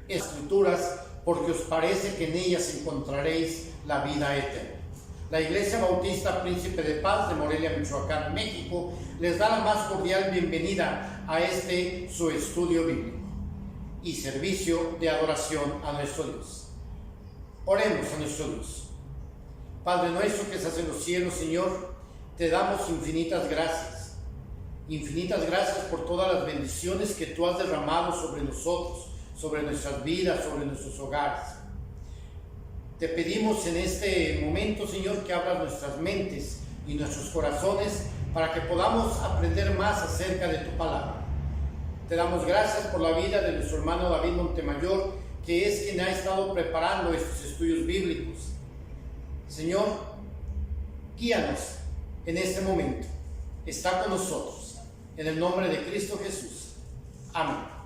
Escrituras, porque os parece que en ellas encontraréis la vida eterna. La Iglesia Bautista Príncipe de Paz de Morelia, Michoacán, México, les da la más cordial bienvenida a su estudio bíblico y servicio de adoración a nuestro Dios. Oremos a nuestro Dios. Padre nuestro que estás en los cielos, Señor, te damos infinitas gracias. Infinitas gracias por todas las bendiciones que tú has derramado sobre nosotros, sobre nuestras vidas, sobre nuestros hogares. Te pedimos en este momento, Señor, que abras nuestras mentes y nuestros corazones para que podamos aprender más acerca de tu palabra. Te damos gracias por la vida de nuestro hermano David Montemayor, que es quien ha estado preparando estos estudios bíblicos. Señor, guíanos en este momento. Está con nosotros. En el nombre de Cristo Jesús. Amén.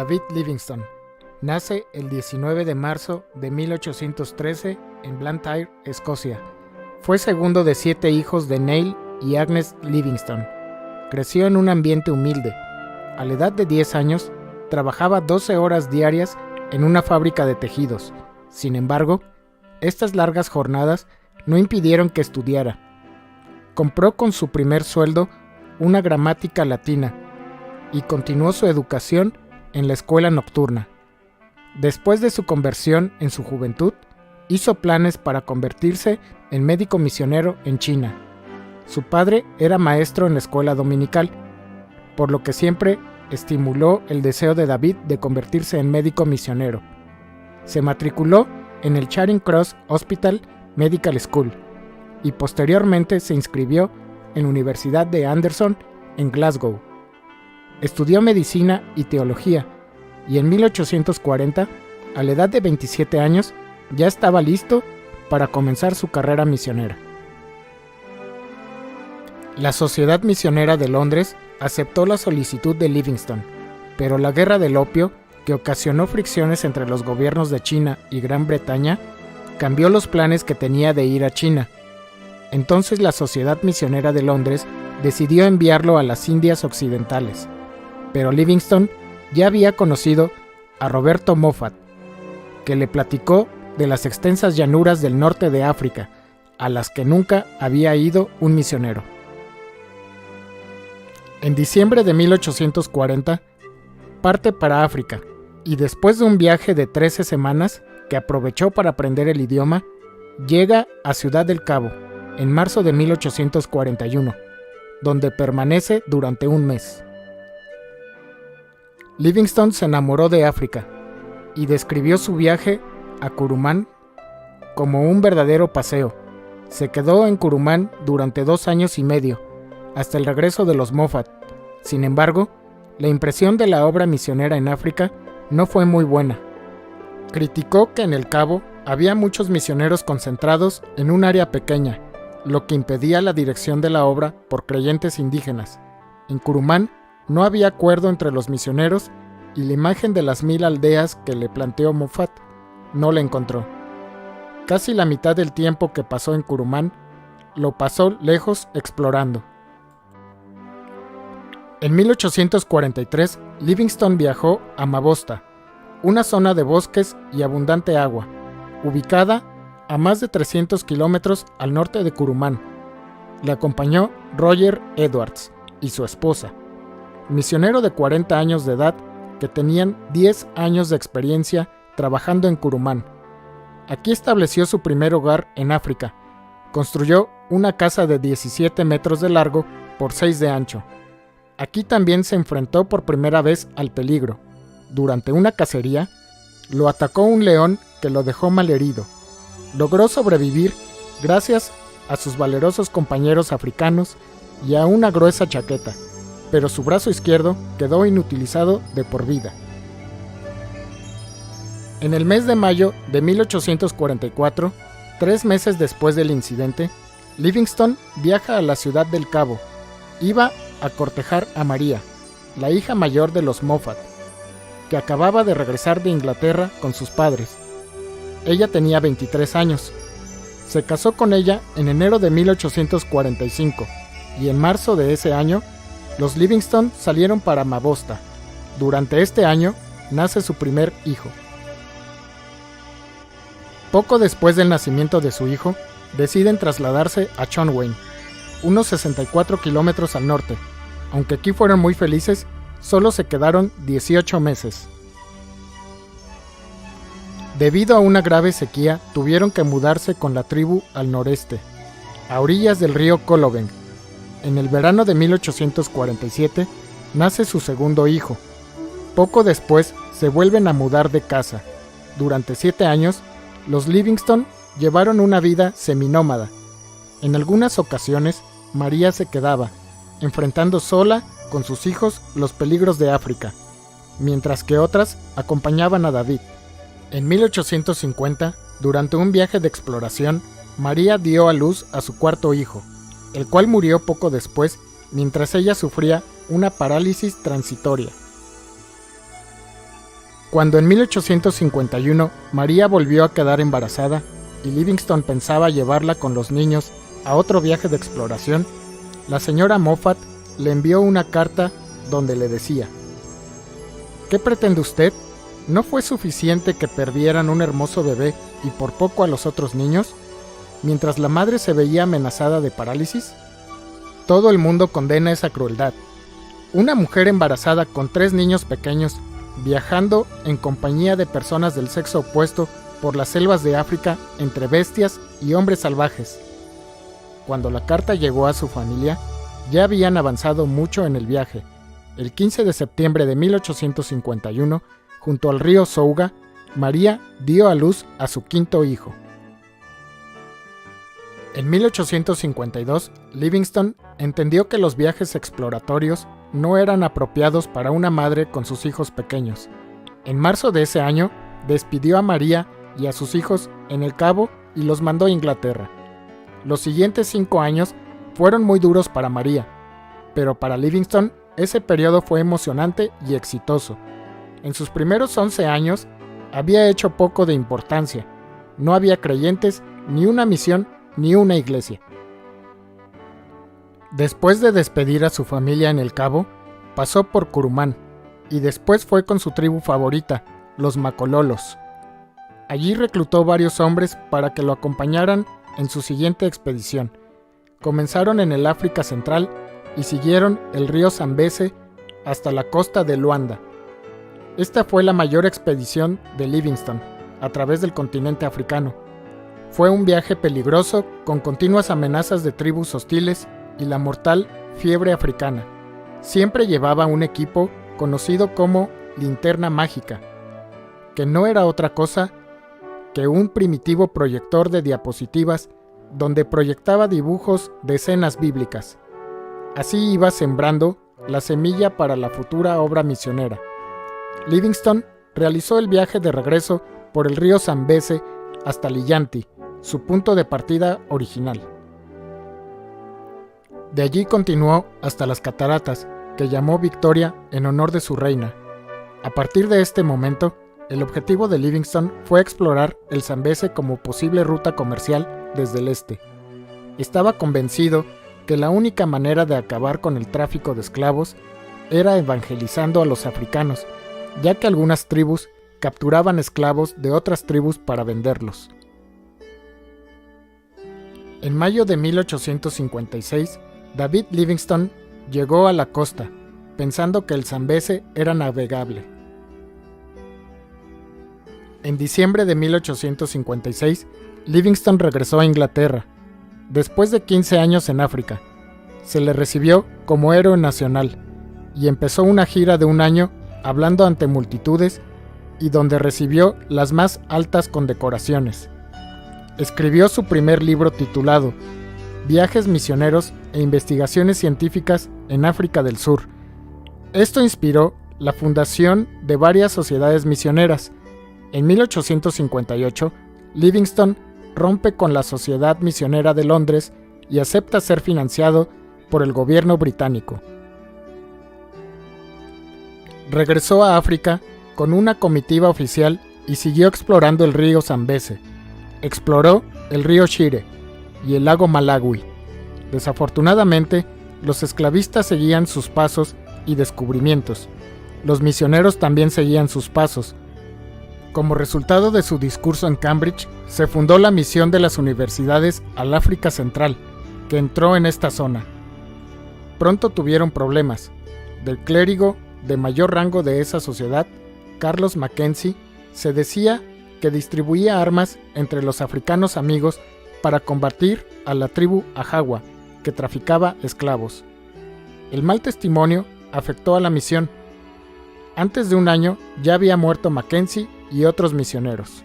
David Livingstone nace el 19 de marzo de 1813 en Blantyre, Escocia. Fue segundo de 7 hijos de Neil y Agnes Livingstone. Creció en un ambiente humilde. A la edad de 10 años, trabajaba 12 horas diarias en una fábrica de tejidos. Sin embargo, estas largas jornadas no impidieron que estudiara. Compró con su primer sueldo una gramática latina y continuó su educación en la escuela nocturna. Después de su conversión en su juventud, hizo planes para convertirse en médico misionero en China. Su padre era maestro en la escuela dominical, por lo que siempre estimuló el deseo de David de convertirse en médico misionero. Se matriculó en el Charing Cross Hospital Medical School y posteriormente se inscribió en la Universidad de Anderson en Glasgow. Estudió medicina y teología y en 1840, a la edad de 27 años, ya estaba listo para comenzar su carrera misionera. La Sociedad Misionera de Londres aceptó la solicitud de Livingstone, pero la guerra del opio que ocasionó fricciones entre los gobiernos de China y Gran Bretaña, cambió los planes que tenía de ir a China. Entonces la Sociedad Misionera de Londres decidió enviarlo a las Indias Occidentales, pero Livingstone ya había conocido a Roberto Moffat, que le platicó de las extensas llanuras del norte de África, a las que nunca había ido un misionero. En diciembre de 1840, parte para África, y después de un viaje de 13 semanas, que aprovechó para aprender el idioma, llega a Ciudad del Cabo, en marzo de 1841, donde permanece durante un mes. Livingstone se enamoró de África y describió su viaje a Kurumán como un verdadero paseo. Se quedó en Kurumán durante 2 años y medio, hasta el regreso de los Moffat. Sin embargo, la impresión de la obra misionera en África no fue muy buena. Criticó que en el Cabo había muchos misioneros concentrados en un área pequeña, lo que impedía la dirección de la obra por creyentes indígenas. En Kurumán no había acuerdo entre los misioneros y la imagen de las 1000 aldeas que le planteó Moffat no la encontró. Casi la mitad del tiempo que pasó en Kurumán lo pasó lejos explorando. En 1843, Livingstone viajó a Mabosta, una zona de bosques y abundante agua, ubicada a más de 300 kilómetros al norte de Kurumán. Le acompañó Roger Edwards y su esposa, misionero de 40 años de edad que tenían 10 años de experiencia trabajando en Kurumán. Aquí estableció su primer hogar en África. Construyó una casa de 17 metros de largo por 6 de ancho. Aquí también se enfrentó por primera vez al peligro. Durante una cacería, lo atacó un león que lo dejó malherido. Logró sobrevivir gracias a sus valerosos compañeros africanos y a una gruesa chaqueta, pero su brazo izquierdo quedó inutilizado de por vida. En el mes de mayo de 1844, 3 meses después del incidente, Livingstone viaja a la Ciudad del Cabo. Iba a cortejar a María, la hija mayor de los Moffat, que acababa de regresar de Inglaterra con sus padres. Ella tenía 23 años. Se casó con ella en enero de 1845 y en marzo de ese año, los Livingstone salieron para Mabosta. Durante este año, nace su primer hijo. Poco después del nacimiento de su hijo, deciden trasladarse a Chonburi, unos 64 kilómetros al norte. Aunque aquí fueron muy felices, solo se quedaron 18 meses. Debido a una grave sequía, tuvieron que mudarse con la tribu al noreste, a orillas del río Kolobeng. En el verano de 1847, nace su segundo hijo. Poco después, se vuelven a mudar de casa. Durante 7 años, los Livingstone llevaron una vida seminómada. En algunas ocasiones, María se quedaba, enfrentando sola con sus hijos los peligros de África, mientras que otras acompañaban a David. En 1850, durante un viaje de exploración, María dio a luz a su cuarto hijo, el cual murió poco después mientras ella sufría una parálisis transitoria. Cuando en 1851 María volvió a quedar embarazada y Livingstone pensaba llevarla con los niños a otro viaje de exploración, la señora Moffat le envió una carta donde le decía: ¿Qué pretende usted? ¿No fue suficiente que perdieran un hermoso bebé y por poco a los otros niños, mientras la madre se veía amenazada de parálisis? Todo el mundo condena esa crueldad. Una mujer embarazada con 3 niños pequeños, viajando en compañía de personas del sexo opuesto por las selvas de África entre bestias y hombres salvajes. Cuando la carta llegó a su familia, ya habían avanzado mucho en el viaje. El 15 de septiembre de 1851, junto al río Souga, María dio a luz a su quinto hijo. En 1852, Livingstone entendió que los viajes exploratorios no eran apropiados para una madre con sus hijos pequeños. En marzo de ese año, despidió a María y a sus hijos en el Cabo y los mandó a Inglaterra. Los siguientes 5 años fueron muy duros para María, pero para Livingstone ese periodo fue emocionante y exitoso. En sus primeros 11 años había hecho poco de importancia. No había creyentes, ni una misión, ni una iglesia. Después de despedir a su familia en el Cabo, pasó por Curumán y después fue con su tribu favorita, los Macololos. Allí reclutó varios hombres para que lo acompañaran en su siguiente expedición. Comenzaron en el África Central y siguieron el río Zambeze hasta la costa de Luanda. Esta fue la mayor expedición de Livingstone a través del continente africano. Fue un viaje peligroso con continuas amenazas de tribus hostiles y la mortal fiebre africana. Siempre llevaba un equipo conocido como linterna mágica, que no era otra cosa que un primitivo proyector de diapositivas donde proyectaba dibujos de escenas bíblicas. Así iba sembrando la semilla para la futura obra misionera. Livingstone realizó el viaje de regreso por el río Zambeze hasta Lilyanti, su punto de partida original. De allí continuó hasta las cataratas, que llamó Victoria en honor de su reina. A partir de este momento, el objetivo de Livingstone fue explorar el Zambeze como posible ruta comercial desde el este. Estaba convencido que la única manera de acabar con el tráfico de esclavos era evangelizando a los africanos, ya que algunas tribus capturaban esclavos de otras tribus para venderlos. En mayo de 1856, David Livingstone llegó a la costa, pensando que el Zambeze era navegable. En diciembre de 1856, Livingstone regresó a Inglaterra, después de 15 años en África. Se le recibió como héroe nacional y empezó una gira de un año hablando ante multitudes y donde recibió las más altas condecoraciones. Escribió su primer libro titulado Viajes misioneros e investigaciones científicas en África del Sur. Esto inspiró la fundación de varias sociedades misioneras. En 1858, Livingstone rompe con la Sociedad Misionera de Londres y acepta ser financiado por el gobierno británico. Regresó a África con una comitiva oficial y siguió explorando el río Zambeze. Exploró el río Shire y el lago Malawi. Desafortunadamente, los esclavistas seguían sus pasos y descubrimientos. Los misioneros también seguían sus pasos. Como resultado de su discurso en Cambridge, se fundó la misión de las universidades al África Central, que entró en esta zona. Pronto tuvieron problemas. Del clérigo de mayor rango de esa sociedad, Carlos Mackenzie, se decía que distribuía armas entre los africanos amigos para combatir a la tribu Ajawa, que traficaba esclavos. El mal testimonio afectó a la misión. Antes de un año ya había muerto Mackenzie y otros misioneros.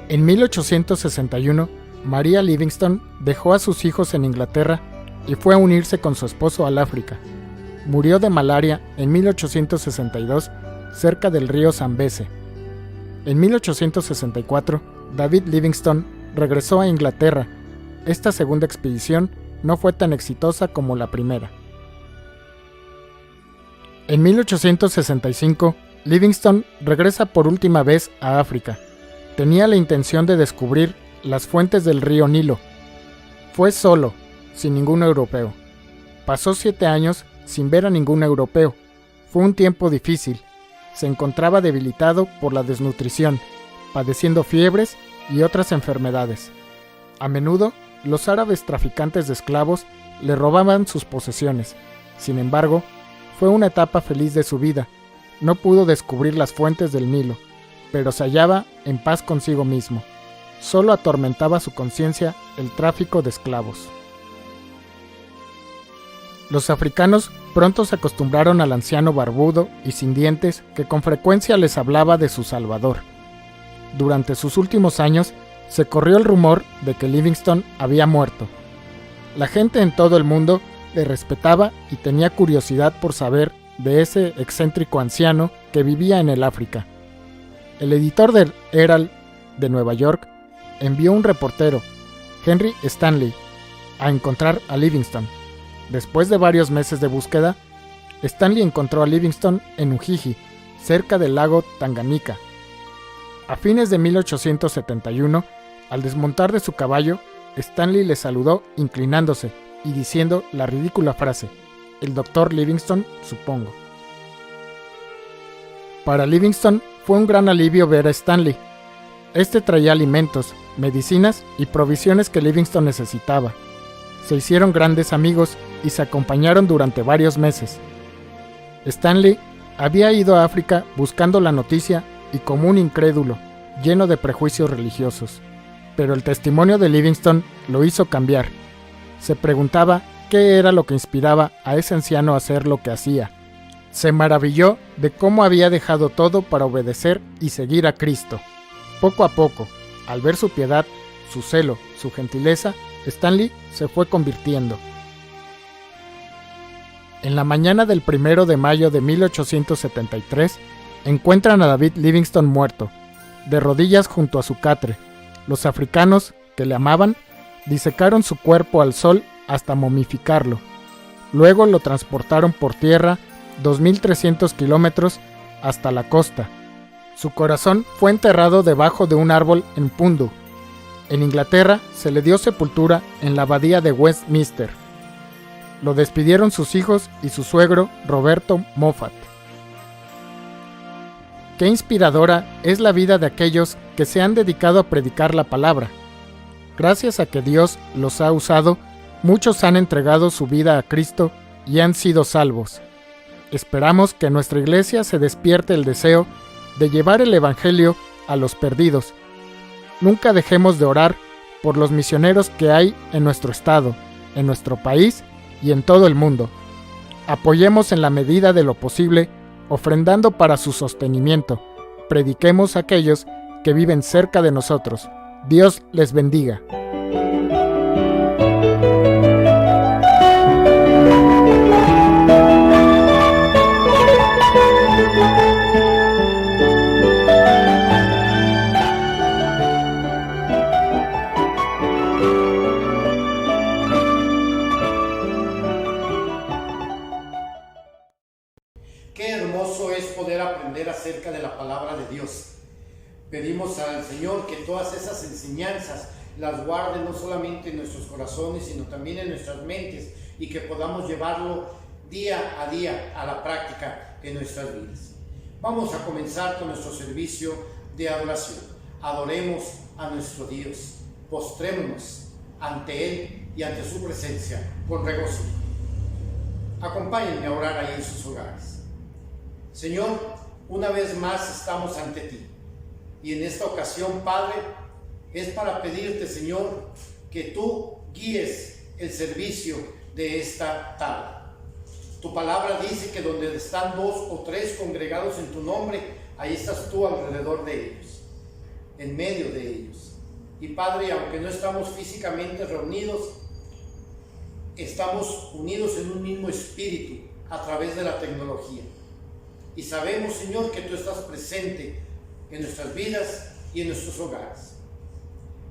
En 1861, María Livingstone dejó a sus hijos en Inglaterra y fue a unirse con su esposo al África. Murió de malaria en 1862 cerca del río Zambeze. En 1864, David Livingstone regresó a Inglaterra. Esta segunda expedición no fue tan exitosa como la primera. En 1865, Livingstone regresa por última vez a África. Tenía la intención de descubrir las fuentes del río Nilo. Fue solo, sin ningún europeo. Pasó 7 años sin ver a ningún europeo. Fue un tiempo difícil. Se encontraba debilitado por la desnutrición, padeciendo fiebres y otras enfermedades. A menudo, los árabes traficantes de esclavos le robaban sus posesiones. Sin embargo, fue una etapa feliz de su vida. No pudo descubrir las fuentes del Nilo, pero se hallaba en paz consigo mismo. Solo atormentaba su conciencia el tráfico de esclavos. Los africanos pronto se acostumbraron al anciano barbudo y sin dientes que con frecuencia les hablaba de su Salvador. Durante sus últimos años se corrió el rumor de que Livingstone había muerto. La gente en todo el mundo le respetaba y tenía curiosidad por saber de ese excéntrico anciano que vivía en el África. El editor del Herald de Nueva York envió un reportero, Henry Stanley, a encontrar a Livingstone. Después de varios meses de búsqueda, Stanley encontró a Livingstone en Ujiji, cerca del lago Tanganika. A fines de 1871, al desmontar de su caballo, Stanley le saludó inclinándose y diciendo la ridícula frase: "El doctor Livingstone, supongo". Para Livingstone fue un gran alivio ver a Stanley. Este traía alimentos, medicinas y provisiones que Livingstone necesitaba. Se hicieron grandes amigos y se acompañaron durante varios meses. Stanley había ido a África buscando la noticia y como un incrédulo, lleno de prejuicios religiosos. Pero el testimonio de Livingstone lo hizo cambiar. Se preguntaba qué era lo que inspiraba a ese anciano a hacer lo que hacía. Se maravilló de cómo había dejado todo para obedecer y seguir a Cristo. Poco a poco, al ver su piedad, su celo, su gentileza, Stanley se fue convirtiendo. En la mañana del 1 de mayo de 1873, encuentran a David Livingstone muerto, de rodillas junto a su catre. Los africanos, que le amaban, disecaron su cuerpo al sol hasta momificarlo. Luego lo transportaron por tierra 2.300 kilómetros hasta la costa. Su corazón fue enterrado debajo de un árbol en Pundu. En Inglaterra se le dio sepultura en la abadía de Westminster. Lo despidieron sus hijos y su suegro Roberto Moffat. Qué inspiradora es la vida de aquellos que se han dedicado a predicar la palabra. Gracias a que Dios los ha usado, muchos han entregado su vida a Cristo y han sido salvos. Esperamos que en nuestra iglesia se despierte el deseo de llevar el Evangelio a los perdidos. Nunca dejemos de orar por los misioneros que hay en nuestro estado, en nuestro país y en todo el mundo. Apoyemos en la medida de lo posible, ofrendando para su sostenimiento. Prediquemos a aquellos que viven cerca de nosotros. Dios les bendiga. Qué hermoso es poder aprender acerca de la palabra de Dios. Pedimos al Señor que todas esas enseñanzas las guarde no solamente en nuestros corazones, sino también en nuestras mentes, y que podamos llevarlo día a día a la práctica en nuestras vidas. Vamos a comenzar con nuestro servicio de adoración. Adoremos a nuestro Dios, postrémonos ante Él y ante su presencia con regocijo. Acompáñenme a orar ahí en sus hogares. Señor, una vez más estamos ante ti, y en esta ocasión, Padre, es para pedirte, Señor, que tú guíes el servicio de esta tarde. Tu palabra dice que donde están 2 o 3 congregados en tu nombre, ahí estás tú alrededor de ellos, en medio de ellos. Y Padre, aunque no estamos físicamente reunidos, estamos unidos en un mismo espíritu a través de la tecnología. Y sabemos, Señor, que tú estás presente en nuestras vidas y en nuestros hogares.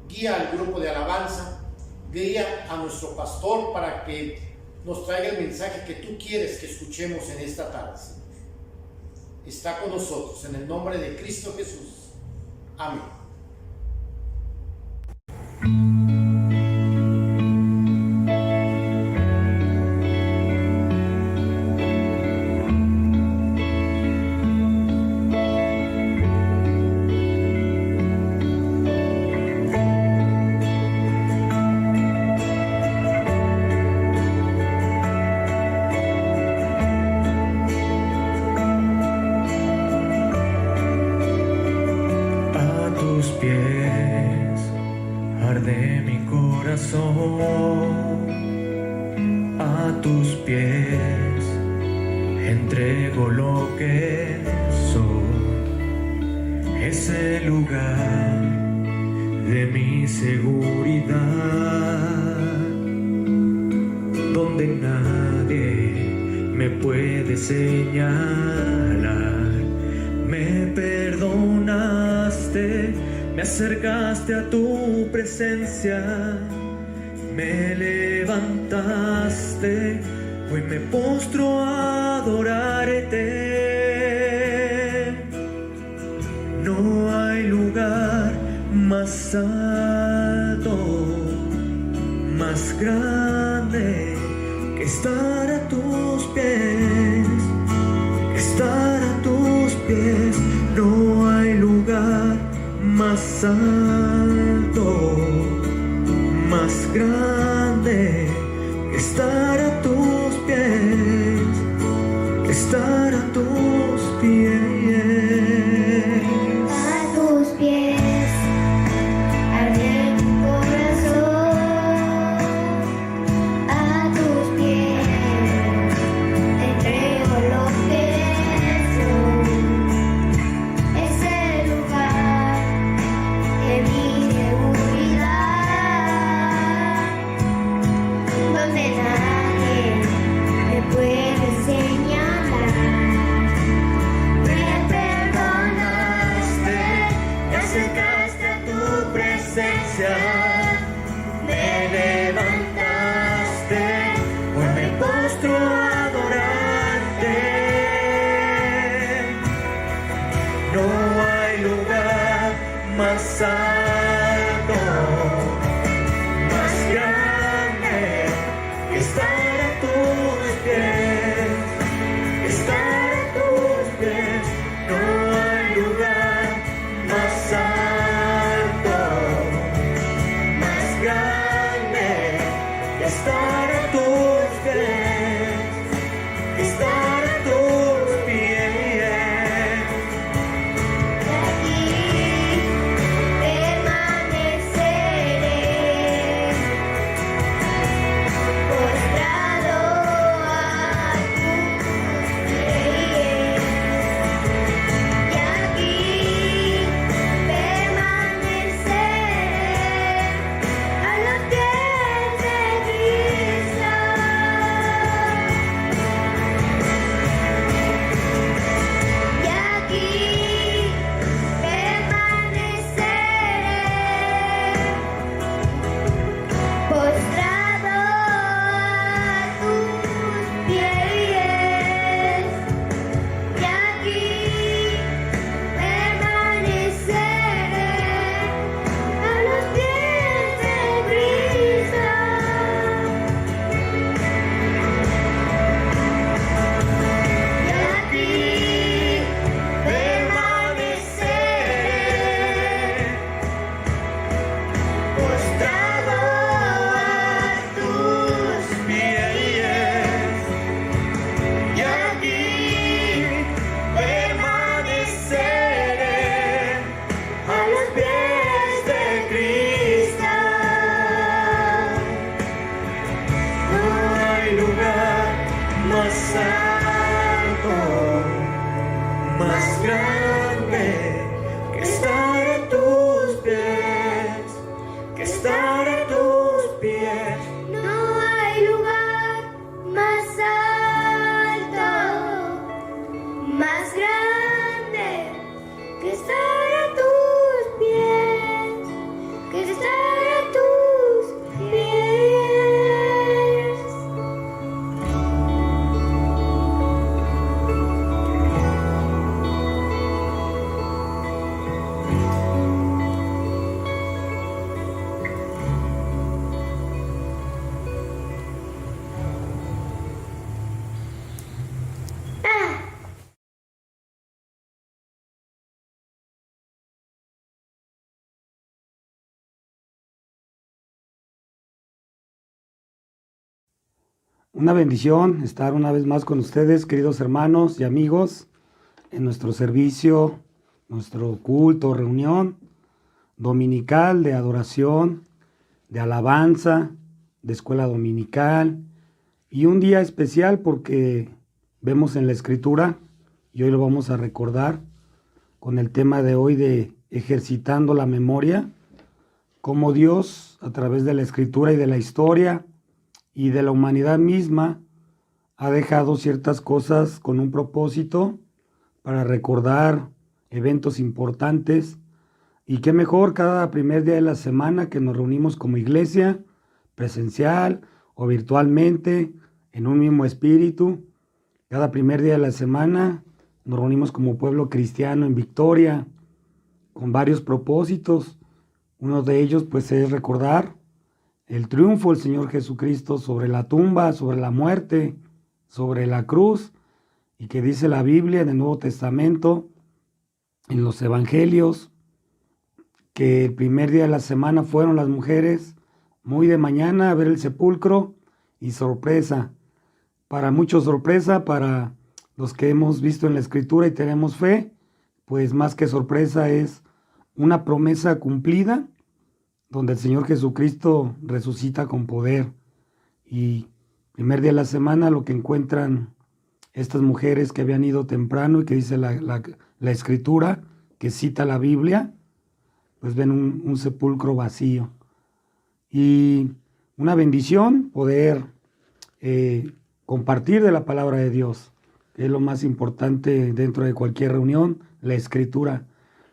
Guía al grupo de alabanza, guía a nuestro pastor para que nos traiga el mensaje que tú quieres que escuchemos en esta tarde, Señor. Está con nosotros, en el nombre de Cristo Jesús. Amén. A tus pies entrego lo que soy, ese lugar de mi seguridad, donde nadie me puede señalar. Me perdonaste, me acercaste a tu presencia, me levantaste, hoy me postro a adorarte. No hay lugar más alto, más grande que estar a tus pies, que estar a tus pies. No hay lugar más alto, más grande que estar a tus pies, que estar a tus pies. A tus pies arde mi corazón, a tus pies te entrego lo que soy. Es el lugar de mi seguridad, donde nadie me puede señalar. Me perdonaste, Te acercaste a tu presencia, me levantaste, hoy me postro a adorarte. No hay lugar más alto, más grande que estar a tus pies, que estar a tus pies. No hay lugar más alto, más grande que estar a tus pies, que estar a tus pies. aquí permaneceré, postrado a tus pies. Y aquí permaneceré a los pies de Cristo. Y aquí permaneceré, postrado a tus pies. Y aquí permaneceré a los pies de Cristo. Y aquí permaneceré, postrado a tus Pies. Y aquí permaneceré a los pies de Cristo. No hay lugar más alto, más grande que estar a tus pies, que estar a tus pies. No hay lugar más alto, más grande que estar a tus pies, que estar a tus pies. Una bendición estar una vez más con ustedes, queridos hermanos y amigos, en nuestro servicio, nuestro culto, reunión dominical de adoración, de alabanza, de escuela dominical, y un día especial porque vemos en la Escritura, y hoy lo vamos a recordar con el tema de hoy de ejercitando la memoria, cómo Dios, a través de la Escritura y de la historia, y de la humanidad misma, ha dejado ciertas cosas con un propósito para recordar eventos importantes. Y qué mejor cada primer día de la semana que nos reunimos como iglesia, presencial o virtualmente, en un mismo espíritu, Cada primer día de la semana nos reunimos como pueblo cristiano en Victoria con varios propósitos. Uno de ellos pues es recordar el triunfo del Señor Jesucristo sobre la tumba, sobre la muerte, sobre la cruz, y que dice la Biblia en el Nuevo Testamento, en los Evangelios, que el primer día de la semana fueron las mujeres muy de mañana a ver el sepulcro, y sorpresa, para muchos sorpresa, para los que hemos visto en la Escritura y tenemos fe, pues más que sorpresa es una promesa cumplida, donde el Señor Jesucristo resucita con poder. Y primer día de la semana lo que encuentran estas mujeres que habían ido temprano y que dice la Escritura, que cita la Biblia, pues ven un sepulcro vacío. Y una bendición poder compartir de la palabra de Dios, que es lo más importante dentro de cualquier reunión, la Escritura.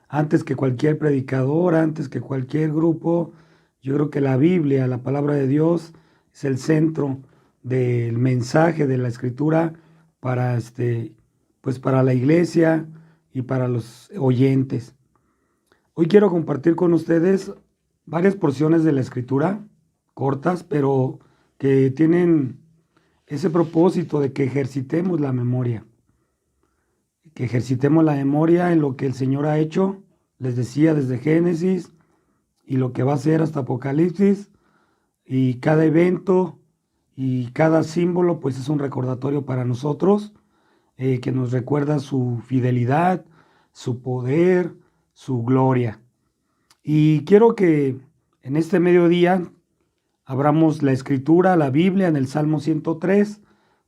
Antes que cualquier predicador, antes que cualquier grupo, yo creo que la Biblia, la palabra de Dios, es el centro del mensaje de la Escritura para, pues para la iglesia y para los oyentes. Hoy quiero compartir con ustedes varias porciones de la Escritura, cortas, pero que tienen ese propósito de que ejercitemos la memoria. Que ejercitemos la memoria en lo que el Señor ha hecho, les decía desde Génesis, y lo que va a hacer hasta Apocalipsis, y cada evento y cada símbolo pues es un recordatorio para nosotros, que nos recuerda su fidelidad, su poder, su gloria. Y quiero que en este mediodía abramos la Escritura, la Biblia, en el Salmo 103,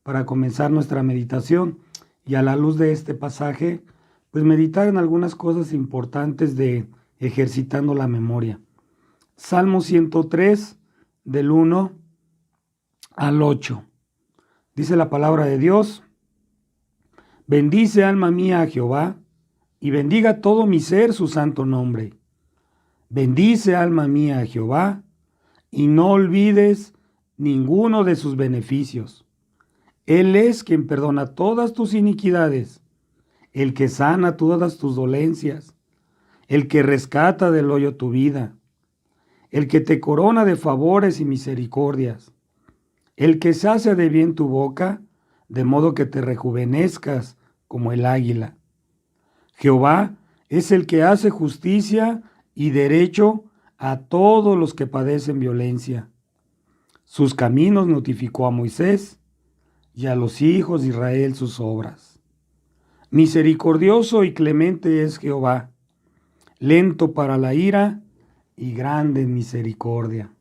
para comenzar nuestra meditación. Y a la luz de este pasaje, pues meditar en algunas cosas importantes de ejercitando la memoria. Salmo 103, del 1 al 8. Dice la palabra de Dios: bendice alma mía a Jehová, y bendiga todo mi ser su santo nombre. Bendice alma mía a Jehová, y no olvides ninguno de sus beneficios. Él es quien perdona todas tus iniquidades, el que sana todas tus dolencias, el que rescata del hoyo tu vida, el que te corona de favores y misericordias, el que sacia de bien tu boca, de modo que te rejuvenezcas como el águila. Jehová es el que hace justicia y derecho a todos los que padecen violencia. Sus caminos notificó a Moisés, y a los hijos de Israel sus obras. Misericordioso y clemente es Jehová, lento para la ira y grande en misericordia.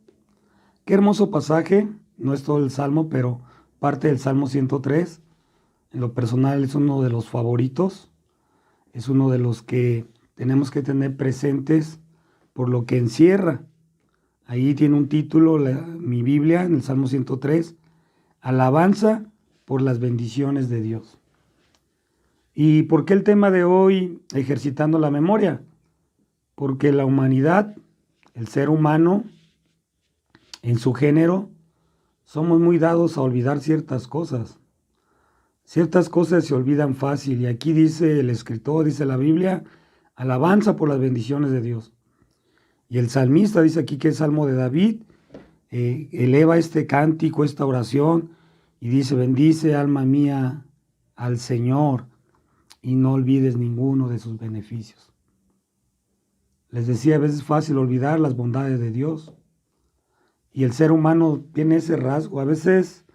Qué hermoso pasaje, no es todo el Salmo, pero parte del Salmo 103. En lo personal es uno de los favoritos, es uno de los que tenemos que tener presentes por lo que encierra. Ahí tiene un título, mi Biblia, en el Salmo 103, Alabanza por las bendiciones de Dios. ¿Y por qué el tema de hoy, ejercitando la memoria? Porque la humanidad, el ser humano, en su género, somos muy dados a olvidar ciertas cosas. Ciertas cosas se olvidan fácil, y aquí dice el escritor, dice la Biblia, alabanza por las bendiciones de Dios. Y el salmista dice aquí que es Salmo de David, eleva este cántico, esta oración, y dice: bendice alma mía al Señor, y no olvides ninguno de sus beneficios. Les decía, a veces es fácil olvidar las bondades de Dios, y el ser humano tiene ese rasgo. A veces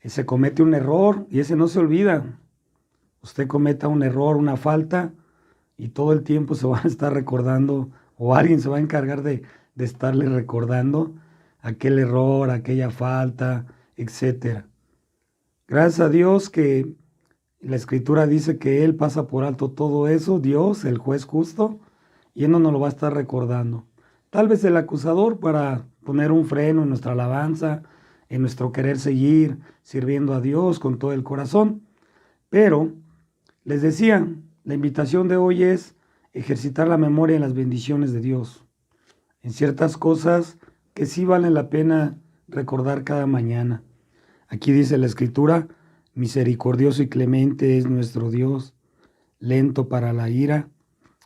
se comete un error y ese no se olvida. Usted cometa un error, una falta, y todo el tiempo se va a estar recordando, o alguien se va a encargar de estarle recordando aquel error, aquella falta, etcétera. Gracias a Dios que la Escritura dice que Él pasa por alto todo eso, Dios, el juez justo, y Él no nos lo va a estar recordando. Tal vez el acusador, para poner un freno en nuestra alabanza, en nuestro querer seguir sirviendo a Dios con todo el corazón. Pero, les decía, la invitación de hoy es ejercitar la memoria en las bendiciones de Dios, en ciertas cosas que sí valen la pena recordar cada mañana. Aquí dice la Escritura, misericordioso y clemente es nuestro Dios, lento para la ira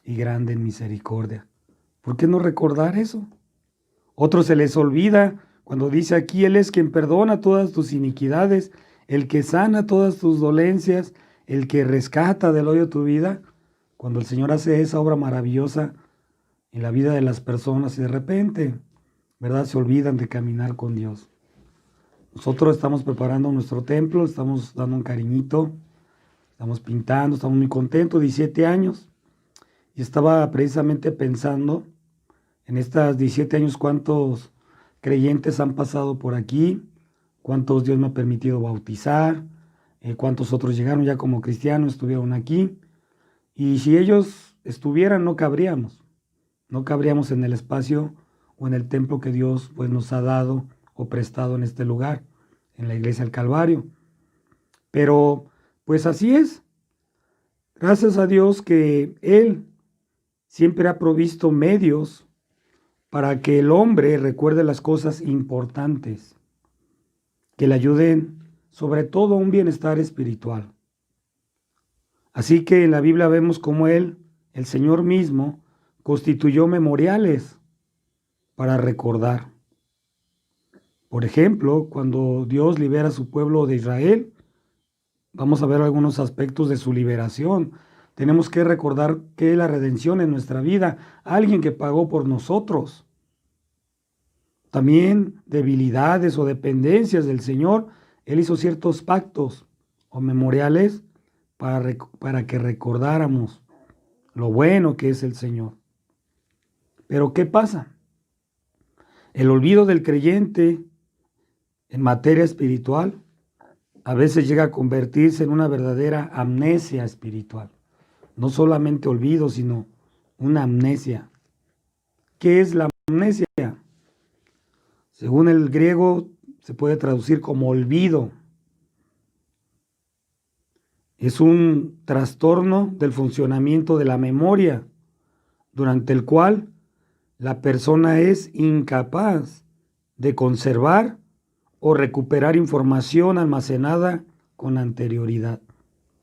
y grande en misericordia. ¿Por qué no recordar eso? Otros se les olvida cuando dice aquí, Él es quien perdona todas tus iniquidades, el que sana todas tus dolencias, el que rescata del hoyo tu vida. Cuando el Señor hace esa obra maravillosa en la vida de las personas y de repente, ¿verdad?, se olvidan de caminar con Dios. Nosotros estamos preparando nuestro templo, estamos dando un cariñito, estamos pintando, estamos muy contentos, 17 años. Y estaba precisamente pensando en estos 17 años cuántos creyentes han pasado por aquí, cuántos Dios me ha permitido bautizar, cuántos otros llegaron ya como cristianos, estuvieron aquí. Y si ellos estuvieran, no cabríamos en el espacio o en el templo que Dios pues, nos ha dado o prestado en este lugar, en la iglesia del Calvario. Pero pues así es. Gracias a Dios que Él siempre ha provisto medios para que el hombre recuerde las cosas importantes, que le ayuden sobre todo a un bienestar espiritual. Así que en la Biblia vemos cómo Él, el Señor mismo, constituyó memoriales para recordar. Por ejemplo, cuando Dios libera a su pueblo de Israel, vamos a ver algunos aspectos de su liberación. Tenemos que recordar que es la redención en nuestra vida, alguien que pagó por nosotros. También debilidades o dependencias del Señor, Él hizo ciertos pactos o memoriales para que recordáramos lo bueno que es el Señor. Pero ¿qué pasa? El olvido del creyente en materia espiritual a veces llega a convertirse en una verdadera amnesia espiritual. No solamente olvido, sino una amnesia. ¿Qué es la amnesia? Según el griego se puede traducir como olvido. Es un trastorno del funcionamiento de la memoria, durante el cual la persona es incapaz de conservar o recuperar información almacenada con anterioridad.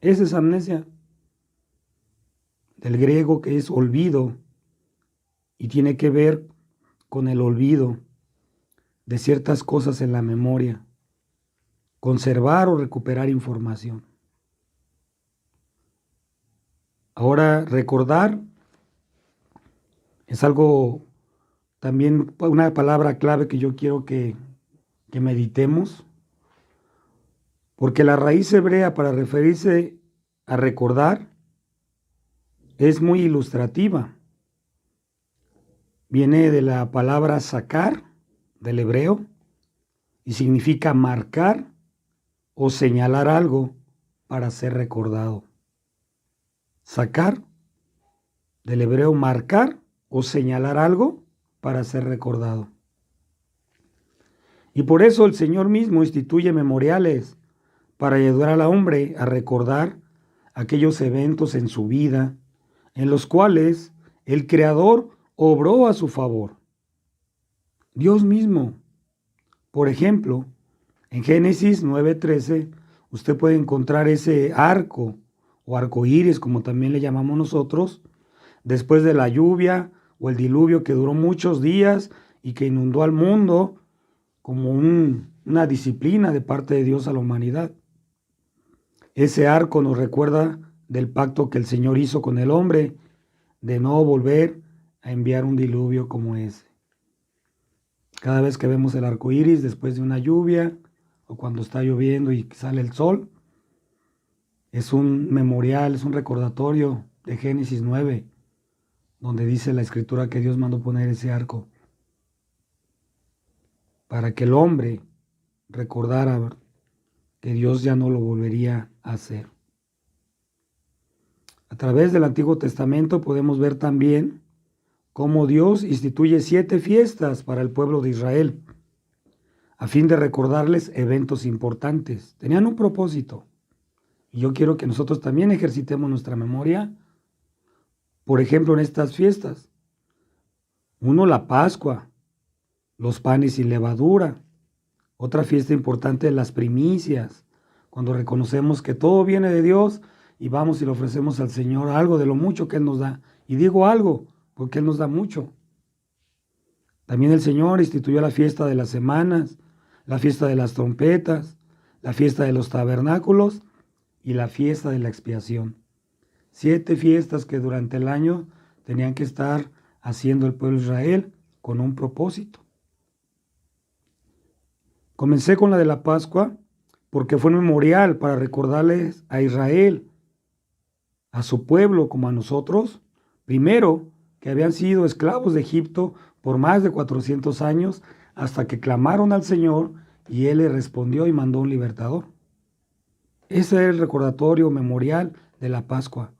Esa es amnesia, del griego que es olvido, y tiene que ver con el olvido de ciertas cosas en la memoria, conservar o recuperar información. Ahora, recordar es algo, también una palabra clave que yo quiero que meditemos, porque la raíz hebrea para referirse a recordar es muy ilustrativa. Viene de la palabra sacar, del hebreo, y significa marcar o señalar algo para ser recordado. Sacar, del hebreo marcar o señalar algo para ser recordado. Y por eso el Señor mismo instituye memoriales para ayudar al hombre a recordar aquellos eventos en su vida en los cuales el Creador obró a su favor. Dios mismo. Por ejemplo, en Génesis 9:13, usted puede encontrar ese arco o arco iris, como también le llamamos nosotros, después de la lluvia o el diluvio que duró muchos días y que inundó al mundo como una disciplina de parte de Dios a la humanidad. Ese arco nos recuerda del pacto que el Señor hizo con el hombre de no volver a enviar un diluvio como ese. Cada vez que vemos el arco iris después de una lluvia o cuando está lloviendo y sale el sol, es un memorial, es un recordatorio de Génesis 9, donde dice la Escritura que Dios mandó poner ese arco para que el hombre recordara que Dios ya no lo volvería a hacer. A través del Antiguo Testamento podemos ver también cómo Dios instituye 7 fiestas para el pueblo de Israel, a fin de recordarles eventos importantes. Tenían un propósito. Y yo quiero que nosotros también ejercitemos nuestra memoria, por ejemplo, en estas fiestas. Uno, la Pascua, los panes sin levadura. Otra fiesta importante, las primicias, cuando reconocemos que todo viene de Dios y vamos y le ofrecemos al Señor algo de lo mucho que Él nos da. Y digo algo, porque Él nos da mucho. También el Señor instituyó la fiesta de las semanas, la fiesta de las trompetas, la fiesta de los tabernáculos y la fiesta de la expiación. 7 fiestas que durante el año tenían que estar haciendo el pueblo de Israel con un propósito. Comencé con la de la Pascua porque fue un memorial para recordarles a Israel, a su pueblo como a nosotros, primero que habían sido esclavos de Egipto por más de 400 años hasta que clamaron al Señor y Él les respondió y mandó un libertador. Ese es el recordatorio memorial de la Pascua.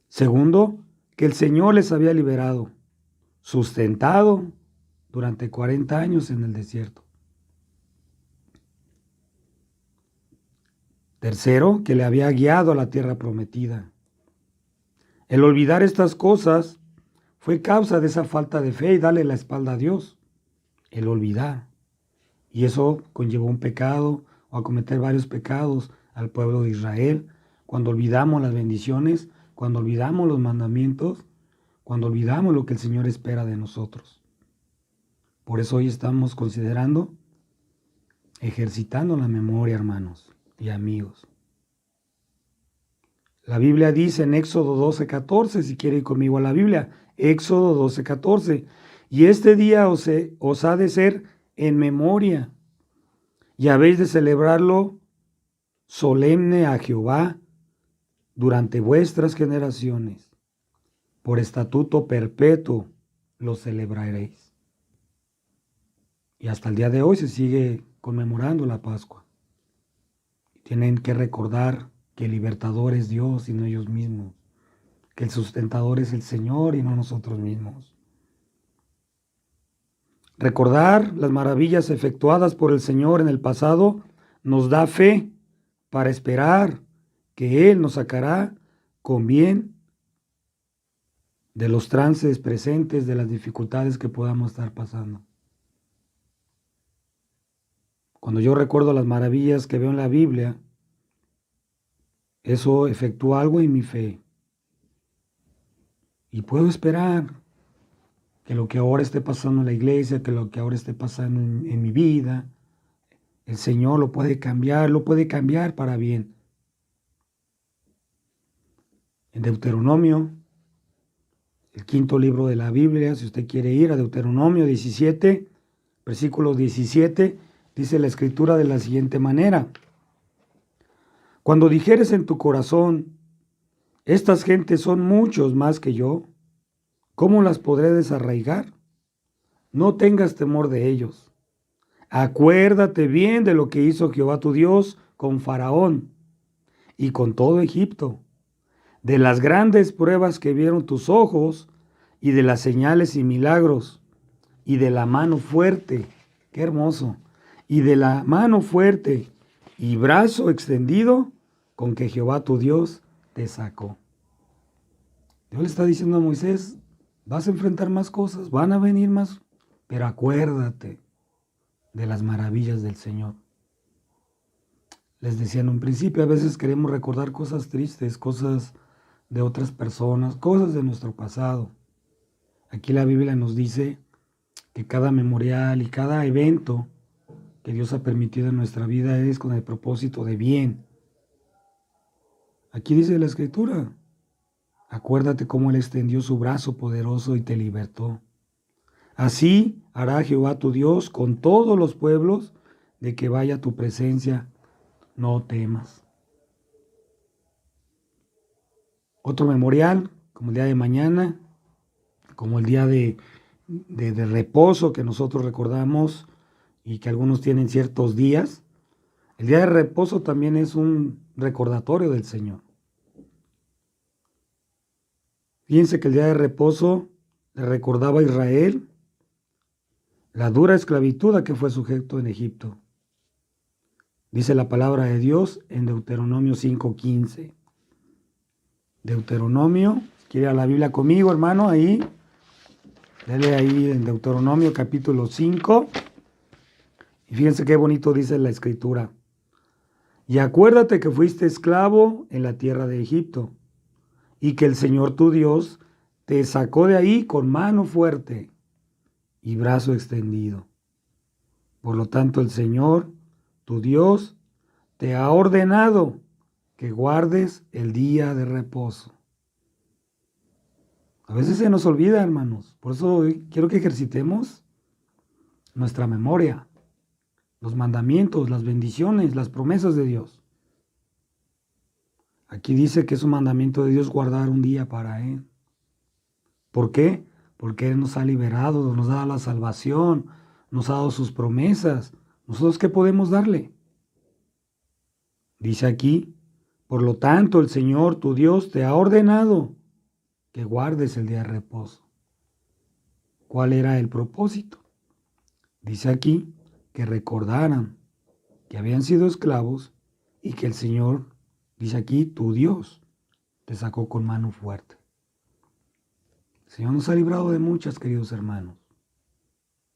Segundo, que el Señor les había liberado, sustentado durante 40 años en el desierto. Tercero, que le había guiado a la tierra prometida. El olvidar estas cosas fue causa de esa falta de fe y darle la espalda a Dios. El olvidar. Y eso conllevó un pecado o a cometer varios pecados al pueblo de Israel. Cuando olvidamos las bendiciones, cuando olvidamos los mandamientos, cuando olvidamos lo que el Señor espera de nosotros. Por eso hoy estamos considerando, ejercitando la memoria, hermanos y amigos. La Biblia dice en Éxodo 12:14, si quiere ir conmigo a la Biblia, Éxodo 12:14, y este día os ha de ser en memoria, y habéis de celebrarlo solemne a Jehová durante vuestras generaciones. Por estatuto perpetuo lo celebraréis. Y hasta el día de hoy se sigue conmemorando la Pascua. Tienen que recordar que el libertador es Dios y no ellos mismos, que el sustentador es el Señor y no nosotros mismos. Recordar las maravillas efectuadas por el Señor en el pasado nos da fe para esperar que Él nos sacará con bien de los trances presentes, de las dificultades que podamos estar pasando. Cuando yo recuerdo las maravillas que veo en la Biblia, eso efectúa algo en mi fe. Y puedo esperar que lo que ahora esté pasando en la iglesia, que lo que ahora esté pasando en mi vida, el Señor lo puede cambiar para bien. En Deuteronomio, el 5.º libro de la Biblia, si usted quiere ir a Deuteronomio 17, versículo 17, dice la Escritura de la siguiente manera: cuando dijeres en tu corazón, estas gentes son muchos más que yo, ¿cómo las podré desarraigar? No tengas temor de ellos. Acuérdate bien de lo que hizo Jehová tu Dios con Faraón y con todo Egipto, de las grandes pruebas que vieron tus ojos y de las señales y milagros y de la mano fuerte, qué hermoso, y de la mano fuerte y brazo extendido con que Jehová tu Dios te sacó. Dios le está diciendo a Moisés, vas a enfrentar más cosas, van a venir más, pero acuérdate de las maravillas del Señor. Les decía en un principio, a veces queremos recordar cosas tristes, cosas de otras personas, cosas de nuestro pasado. Aquí la Biblia nos dice que cada memorial y cada evento que Dios ha permitido en nuestra vida es con el propósito de bien. Aquí dice la Escritura, acuérdate cómo Él extendió su brazo poderoso y te libertó. Así hará Jehová tu Dios con todos los pueblos de que vaya a tu presencia, no temas. Otro memorial, como el día de mañana, como el día de reposo que nosotros recordamos y que algunos tienen ciertos días. El día de reposo también es un recordatorio del Señor. Fíjense que el día de reposo le recordaba a Israel la dura esclavitud a que fue sujeto en Egipto. Dice la palabra de Dios en Deuteronomio 5:15. Deuteronomio, quiere ir a la Biblia conmigo, hermano, ahí. Dele ahí en Deuteronomio capítulo 5. Y fíjense qué bonito dice la Escritura. Y acuérdate que fuiste esclavo en la tierra de Egipto, y que el Señor tu Dios te sacó de ahí con mano fuerte y brazo extendido. Por lo tanto, el Señor tu Dios te ha ordenado que guardes el día de reposo. A veces se nos olvida, hermanos. Por eso hoy quiero que ejercitemos nuestra memoria, los mandamientos, las bendiciones, las promesas de Dios. Aquí dice que es un mandamiento de Dios guardar un día para Él. ¿Por qué? Porque Él nos ha liberado, nos ha dado la salvación, nos ha dado sus promesas. ¿Nosotros qué podemos darle? Dice aquí, por lo tanto el Señor tu Dios te ha ordenado que guardes el día de reposo. ¿Cuál era el propósito? Dice aquí que recordaran que habían sido esclavos y que el Señor, dice aquí, tu Dios te sacó con mano fuerte. El Señor nos ha librado de muchas, queridos hermanos,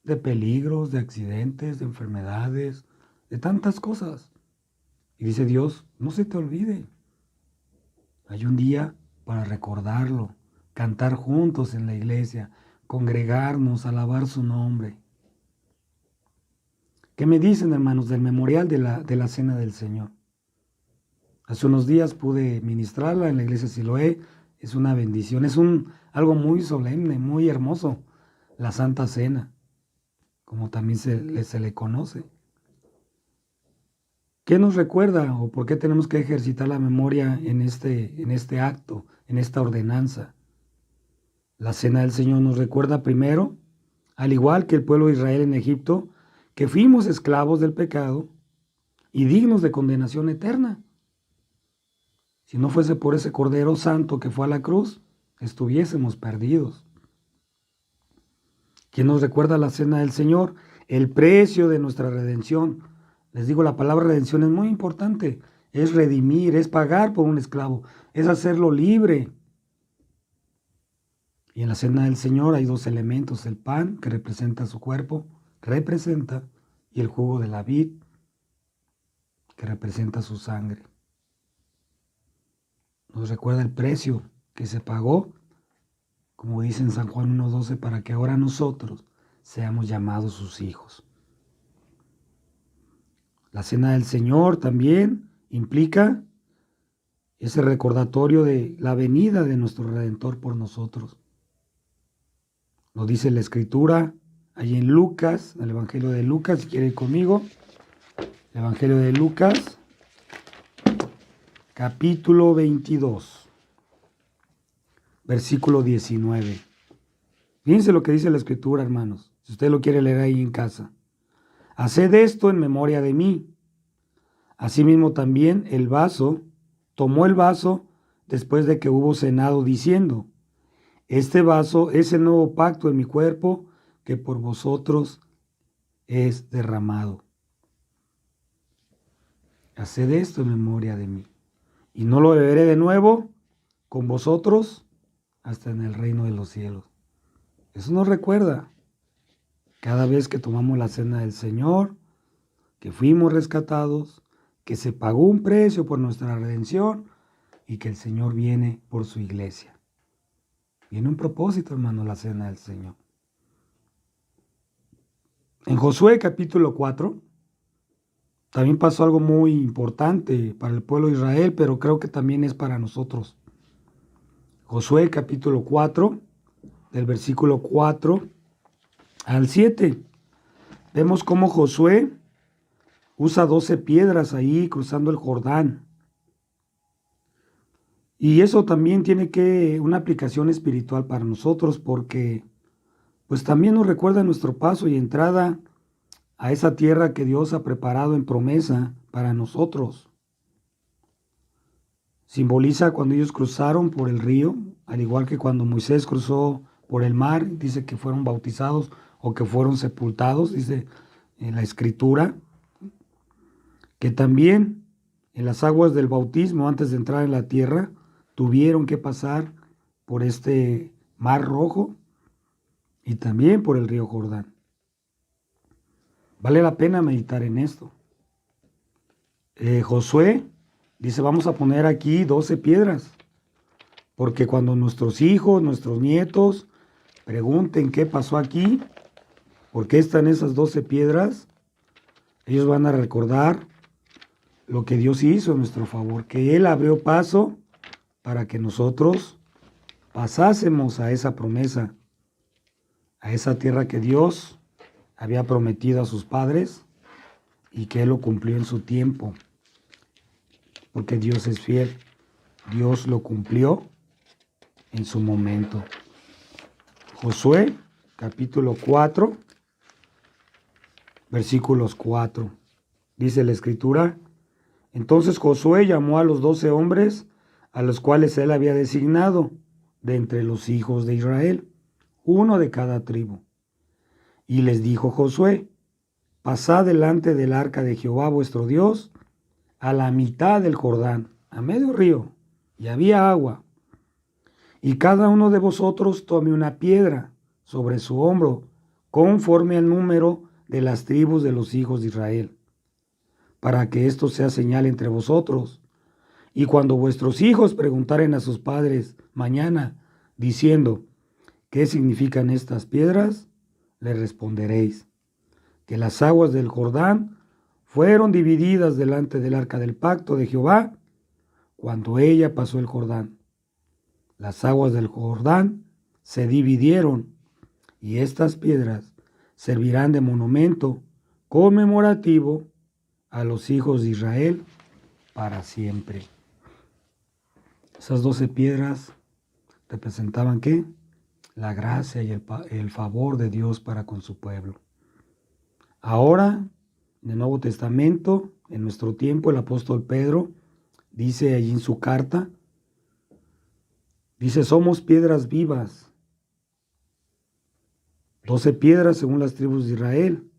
de peligros, de accidentes, de enfermedades, de tantas cosas. Y dice Dios, no se te olvide. Hay un día para recordarlo, cantar juntos en la iglesia, congregarnos, alabar su nombre. ¿Qué me dicen, hermanos, del memorial de la Cena del Señor? Hace unos días pude ministrarla en la iglesia Siloé. Es una bendición, es algo muy solemne, muy hermoso, la Santa Cena, como también se le conoce. ¿Qué nos recuerda o por qué tenemos que ejercitar la memoria en este acto, en esta ordenanza? La Cena del Señor nos recuerda primero, al igual que el pueblo de Israel en Egipto, que fuimos esclavos del pecado y dignos de condenación eterna. Si no fuese por ese Cordero Santo que fue a la cruz, estuviésemos perdidos. ¿Quién nos recuerda la Cena del Señor? El precio de nuestra redención. Les digo, la palabra redención es muy importante. Es redimir, es pagar por un esclavo, es hacerlo libre. Y en la Cena del Señor hay dos elementos: el pan, que representa su cuerpo, y el jugo de la vid, que representa su sangre. Nos recuerda el precio que se pagó, como dice en San Juan 1:12, para que ahora nosotros seamos llamados sus hijos. La Cena del Señor también implica ese recordatorio de la venida de nuestro Redentor por nosotros. Lo dice la Escritura ahí en Lucas, en el Evangelio de Lucas, si quiere ir conmigo. El Evangelio de Lucas, capítulo 22, versículo 19. Fíjense lo que dice la Escritura, hermanos, si usted lo quiere leer ahí en casa. Haced esto en memoria de mí. Asimismo también tomó el vaso después de que hubo cenado, diciendo: este vaso es el nuevo pacto en mi cuerpo, que por vosotros es derramado. Haced esto en memoria de mí. Y no lo beberé de nuevo con vosotros hasta en el reino de los cielos. Eso nos recuerda cada vez que tomamos la Cena del Señor, que fuimos rescatados, que se pagó un precio por nuestra redención y que el Señor viene por su iglesia. Viene un propósito, hermano, la Cena del Señor. En Josué capítulo 4 también pasó algo muy importante para el pueblo de Israel, pero creo que también es para nosotros. Josué capítulo 4, del versículo 4 al 7. Vemos cómo Josué usa 12 piedras ahí cruzando el Jordán. Y eso también tiene una aplicación espiritual para nosotros, porque pues también nos recuerda nuestro paso y entrada a esa tierra que Dios ha preparado en promesa para nosotros. Simboliza cuando ellos cruzaron por el río, al igual que cuando Moisés cruzó por el mar, dice que fueron bautizados o que fueron sepultados, dice en la Escritura, que también en las aguas del bautismo, antes de entrar en la tierra, tuvieron que pasar por este mar rojo y también por el río Jordán. Vale la pena meditar en esto. Josué dice, vamos a poner aquí 12 piedras, porque cuando nuestros hijos, nuestros nietos pregunten qué pasó aquí, por qué están esas 12 piedras, ellos van a recordar lo que Dios hizo en nuestro favor, que Él abrió paso para que nosotros pasásemos a esa promesa, a esa tierra que Dios había prometido a sus padres y que Él lo cumplió en su tiempo, porque Dios es fiel. Dios lo cumplió en su momento. Josué, capítulo 4, versículos 4. Dice la Escritura, entonces Josué llamó a los 12 hombres a los cuales él había designado de entre los hijos de Israel, uno de cada tribu. Y les dijo Josué, pasad delante del arca de Jehová vuestro Dios a la mitad del Jordán, a medio río, y había agua. Y cada uno de vosotros tome una piedra sobre su hombro, conforme al número de las tribus de los hijos de Israel, para que esto sea señal entre vosotros. Y cuando vuestros hijos preguntaren a sus padres mañana, diciendo, ¿qué significan estas piedras?, le responderéis, que las aguas del Jordán fueron divididas delante del arca del pacto de Jehová, cuando ella pasó el Jordán. Las aguas del Jordán se dividieron, y estas piedras servirán de monumento conmemorativo a los hijos de Israel para siempre. Esas 12 piedras representaban ¿qué? La gracia y el favor de Dios para con su pueblo. Ahora, en el Nuevo Testamento, en nuestro tiempo, el apóstol Pedro dice allí en su carta, dice, somos piedras vivas, 12 piedras según las tribus de Israel,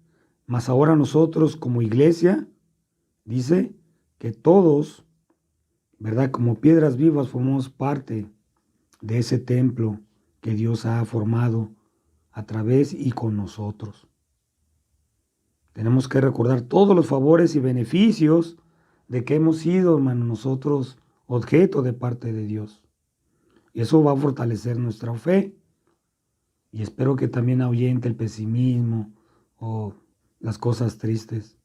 mas ahora nosotros como iglesia, dice que todos, ¿verdad? Como piedras vivas formamos parte de ese templo que Dios ha formado a través y con nosotros. Tenemos que recordar todos los favores y beneficios de que hemos sido, hermano, nosotros objeto de parte de Dios. Y eso va a fortalecer nuestra fe. Y espero que también ahuyente el pesimismo o las cosas tristes.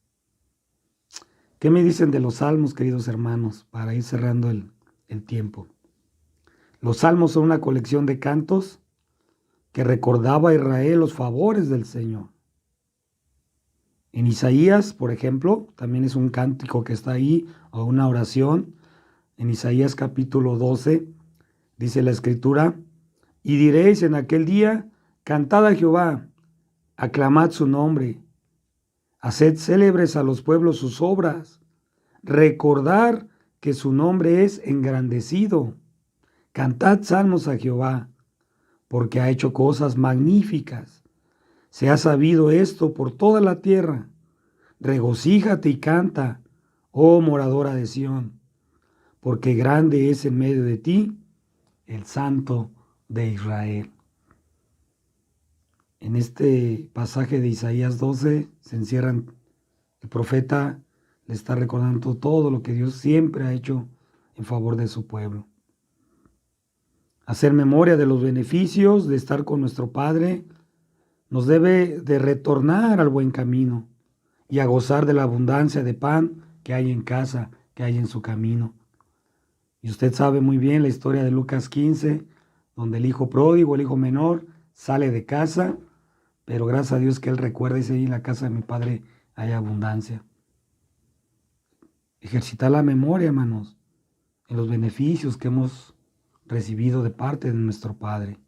¿Qué me dicen de los salmos, queridos hermanos, para ir cerrando el tiempo? Los salmos son una colección de cantos que recordaba a Israel los favores del Señor. En Isaías, por ejemplo, también es un cántico que está ahí, o una oración. En Isaías capítulo 12, dice la Escritura, y diréis en aquel día, cantad a Jehová, aclamad su nombre, haced célebres a los pueblos sus obras, recordar que su nombre es engrandecido, cantad salmos a Jehová, porque ha hecho cosas magníficas. Se ha sabido esto por toda la tierra. Regocíjate y canta, oh moradora de Sión, porque grande es en medio de ti el Santo de Israel. En este pasaje de Isaías 12 se encierran, el profeta le está recordando todo lo que Dios siempre ha hecho en favor de su pueblo. Hacer memoria de los beneficios de estar con nuestro Padre nos debe de retornar al buen camino y a gozar de la abundancia de pan que hay en casa, que hay en su camino. Y usted sabe muy bien la historia de Lucas 15, donde el hijo pródigo, el hijo menor, sale de casa, pero gracias a Dios que él recuerda y dice, ahí en la casa de mi Padre hay abundancia. Ejercitar la memoria, hermanos, en los beneficios que hemos recibido de parte de nuestro Padre.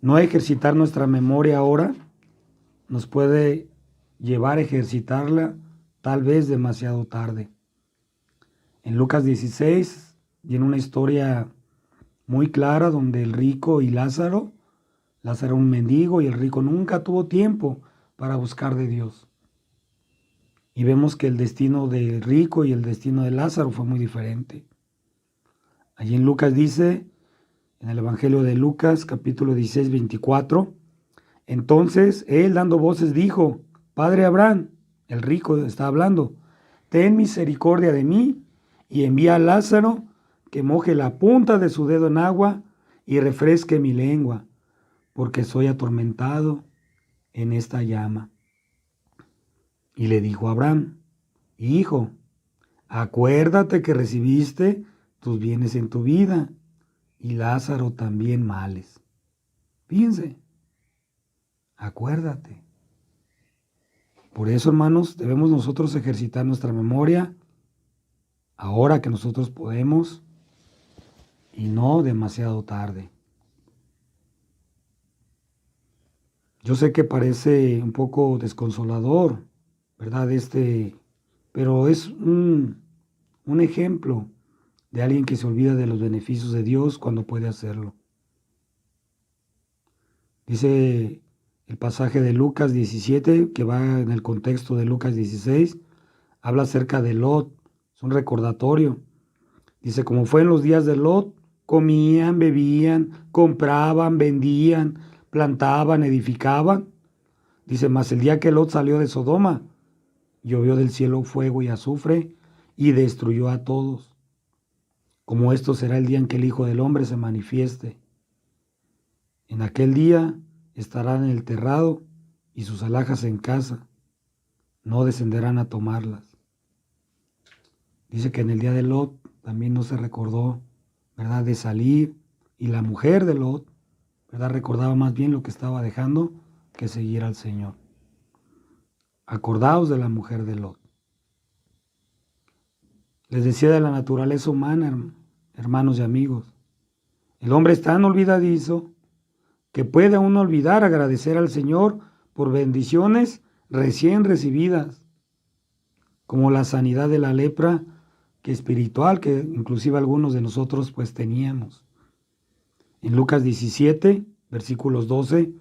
No ejercitar nuestra memoria ahora nos puede llevar a ejercitarla tal vez demasiado tarde. En Lucas 16 viene una historia muy clara donde el rico y Lázaro era un mendigo y el rico nunca tuvo tiempo para buscar de Dios. Y vemos que el destino del rico y el destino de Lázaro fue muy diferente. Allí en Lucas dice, en el Evangelio de Lucas, capítulo 16, 24, entonces él dando voces dijo, Padre Abraham, el rico está hablando, ten misericordia de mí y envía a Lázaro que moje la punta de su dedo en agua y refresque mi lengua, porque soy atormentado en esta llama. Y le dijo a Abraham, hijo, acuérdate que recibiste tus bienes en tu vida y Lázaro también males. Fíjense, acuérdate. Por eso, hermanos, debemos nosotros ejercitar nuestra memoria ahora que nosotros podemos y no demasiado tarde. Yo sé que parece un poco desconsolador, ¿verdad? Pero es un ejemplo de alguien que se olvida de los beneficios de Dios cuando puede hacerlo. Dice el pasaje de Lucas 17, que va en el contexto de Lucas 16, habla acerca de Lot, es un recordatorio. Dice, como fue en los días de Lot, comían, bebían, compraban, vendían, plantaban, edificaban. Dice, mas el día que Lot salió de Sodoma, llovió del cielo fuego y azufre y destruyó a todos. Como esto será el día en que el Hijo del Hombre se manifieste. En aquel día estarán en el terrado y sus alhajas en casa. No descenderán a tomarlas. Dice que en el día de Lot también no se recordó, ¿verdad?, de salir. Y la mujer de Lot, ¿verdad?, recordaba más bien lo que estaba dejando que seguir al Señor. Acordaos de la mujer de Lot. Les decía de la naturaleza humana, hermanos y amigos. El hombre es tan olvidadizo que puede uno olvidar agradecer al Señor por bendiciones recién recibidas, como la sanidad de la lepra que espiritual, que inclusive algunos de nosotros pues teníamos. En Lucas 17, versículos 12,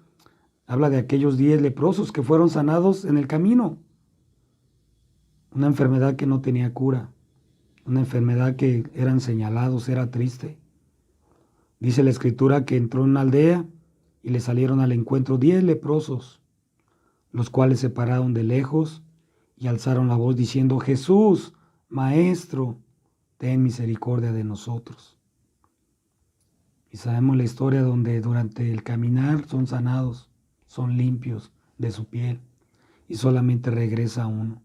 habla de aquellos 10 leprosos que fueron sanados en el camino. Una enfermedad que no tenía cura, una enfermedad que eran señalados, era triste. Dice la Escritura que entró en una aldea y le salieron al encuentro 10 leprosos, los cuales se pararon de lejos y alzaron la voz diciendo, Jesús, Maestro, ten misericordia de nosotros. Y sabemos la historia donde durante el caminar son sanados, son limpios de su piel y solamente regresa uno.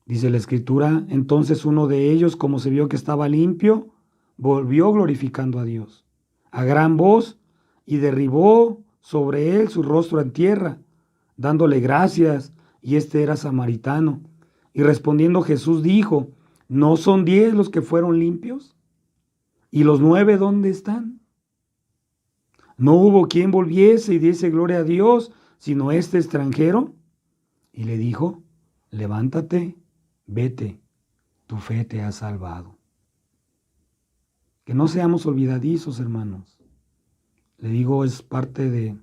Dice la Escritura, entonces uno de ellos, como se vio que estaba limpio, volvió glorificando a Dios a gran voz y derribó sobre él su rostro en tierra, dándole gracias, y este era samaritano. Y respondiendo Jesús dijo, ¿no son 10 los que fueron limpios? ¿Y los 9 dónde están? No hubo quien volviese y diese gloria a Dios, sino este extranjero. Y le dijo, levántate, vete, tu fe te ha salvado. Que no seamos olvidadizos, hermanos. Le digo, es parte de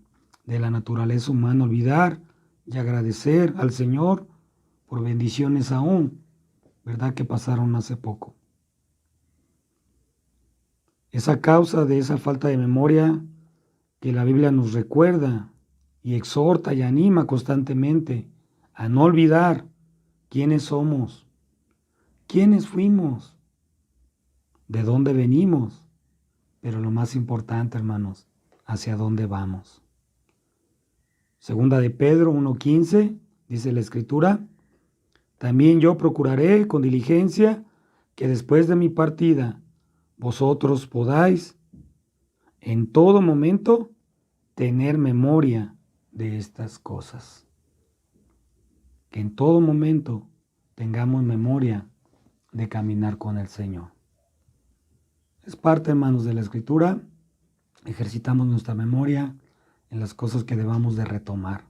la naturaleza humana olvidar y agradecer al Señor por bendiciones aún, ¿verdad?, que pasaron hace poco. Es a causa de esa falta de memoria que la Biblia nos recuerda y exhorta y anima constantemente a no olvidar quiénes somos, quiénes fuimos, de dónde venimos, pero lo más importante, hermanos, hacia dónde vamos. Segunda de Pedro 1:15, dice la Escritura, también yo procuraré con diligencia que después de mi partida vosotros podáis en todo momento tener memoria de estas cosas. Que en todo momento tengamos memoria de caminar con el Señor. Es parte, hermanos, de la Escritura. Ejercitamos nuestra memoria en las cosas que debamos de retomar.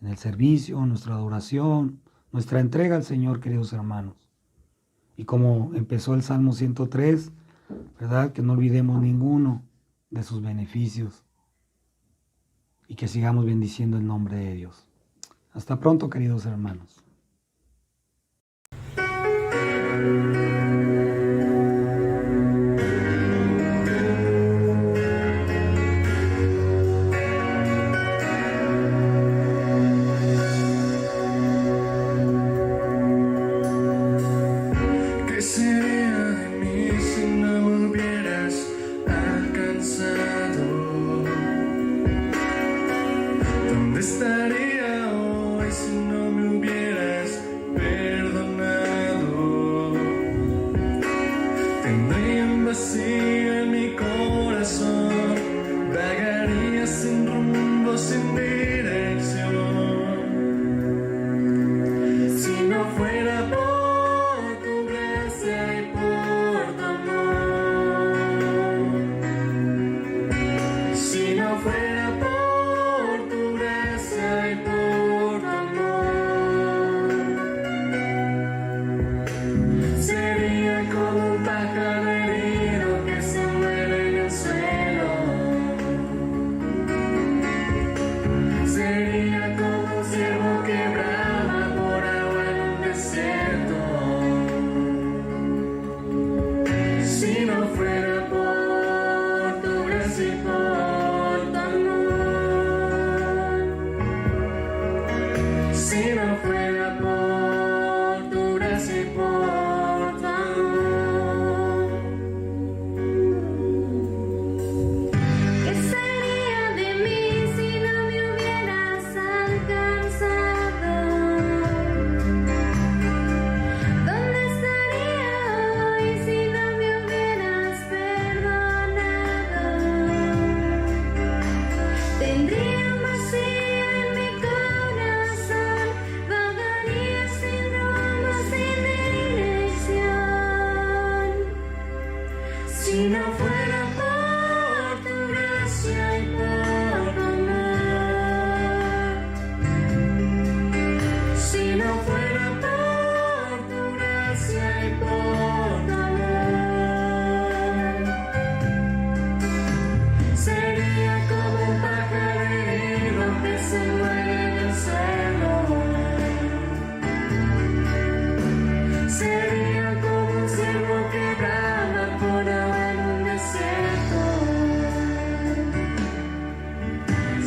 En el servicio, nuestra adoración, nuestra entrega al Señor, queridos hermanos. Y como empezó el Salmo 103, ¿verdad?, que no olvidemos ninguno de sus beneficios y que sigamos bendiciendo el nombre de Dios. Hasta pronto, queridos hermanos. cansado. ¿Dónde estaría hoy si no me hubieras perdonado? Tendría un vacío en mi corazón, vagaría sin rumbo, sin dirección. Si no fuera por tu gracia y por tu amor, si no fuera por tu gracia y por tu amor, sería como un pájaro herido que se muere en el suelo. Sería como un ciervo que brama por agua en un desierto. Si no fuera por tu gracia y por tu amor, si no fuera por tu gracia y por tu amor, ¿qué sería de mí si no me hubieras alcanzado? ¿Dónde estaría hoy si no me hubieras perdonado? Tendría un vacío en mi corazón, vagaría sin rumbo, sin dirección. Si no fuera por tu gracia y por tu amor, si no fuera por tu gracia y por tu amor, sería como un pájaro herido que se muere en el suelo. Sería como un ciervo que brama por agua en un desierto.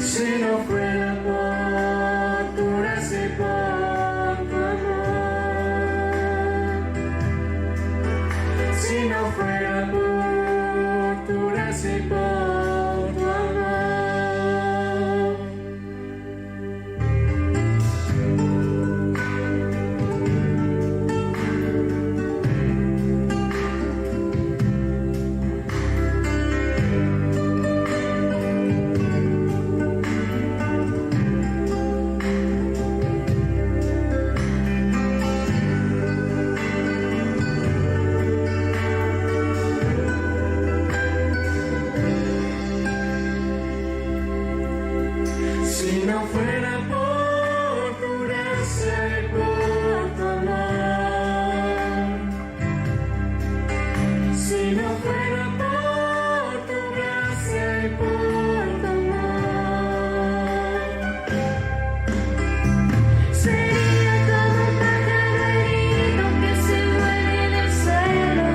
Si no fuera por tu gracia y por tu amor, si no fuera por tu gracia y por tu amor. Si no fuera por tu gracia y por tu amor, si no fuera por tu gracia y por tu amor, sería como un pájaro herido que se muere en el suelo.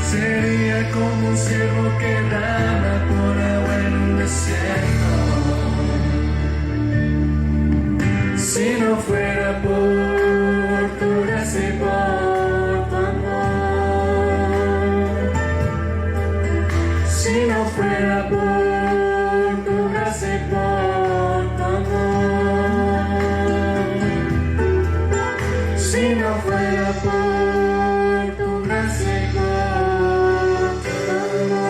Sería como un ciervo que brama por agua en un desierto. Si no fuera por tu gracia y por tu amor, si no fuera por tu gracia y por tu amor, si no fuera por tu gracia y por tu amor.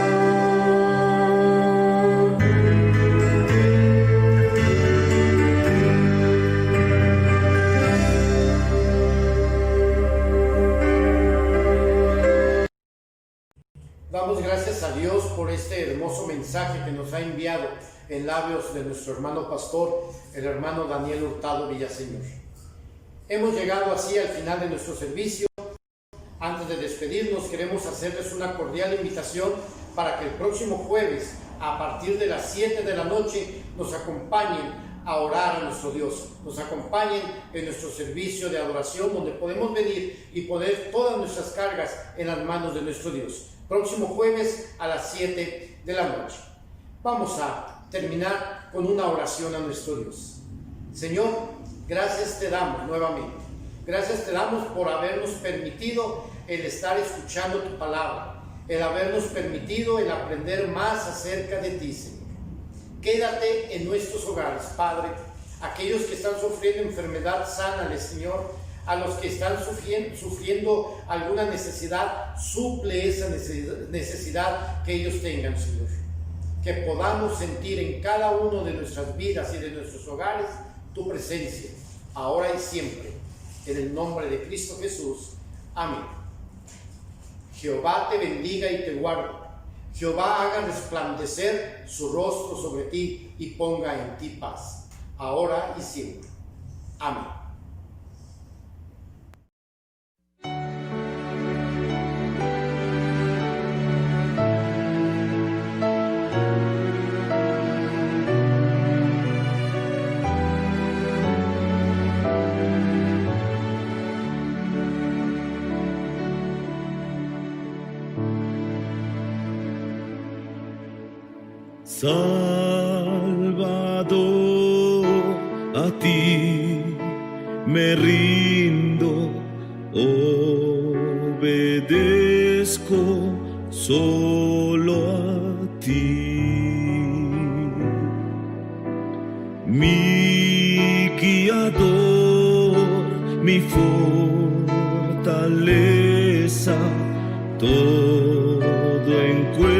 Damos gracias a Dios por este hermoso mensaje que nos ha enviado en labios de nuestro hermano pastor, el hermano Daniel Hurtado Villaseñor. Hemos llegado así al final de nuestro servicio. Antes de despedirnos, queremos hacerles una cordial invitación para que el próximo jueves, a partir de las 7 de la noche, nos acompañen a orar a nuestro Dios. Nos acompañen en nuestro servicio de adoración, donde podemos venir y poner todas nuestras cargas en las manos de nuestro Dios. Próximo jueves a las 7 de la noche. Vamos a terminar con una oración a nuestro Dios. Señor, gracias te damos nuevamente. Gracias te damos por habernos permitido el estar escuchando tu palabra. el habernos permitido el aprender más acerca de ti, Señor. Quédate en nuestros hogares, Padre. Aquellos que están sufriendo enfermedad, sánales, Señor. A los que están sufriendo alguna necesidad, suple esa necesidad que ellos tengan, Señor. Que podamos sentir en cada uno de nuestras vidas y de nuestros hogares tu presencia, ahora y siempre. En el nombre de Cristo Jesús. Amén. Jehová te bendiga y te guarde. Jehová haga resplandecer su rostro sobre ti y ponga en ti paz, ahora y siempre. Amén. Salvador, a ti me rindo, obedezco solo a ti. Mi guiador, mi fortaleza, todo encuentro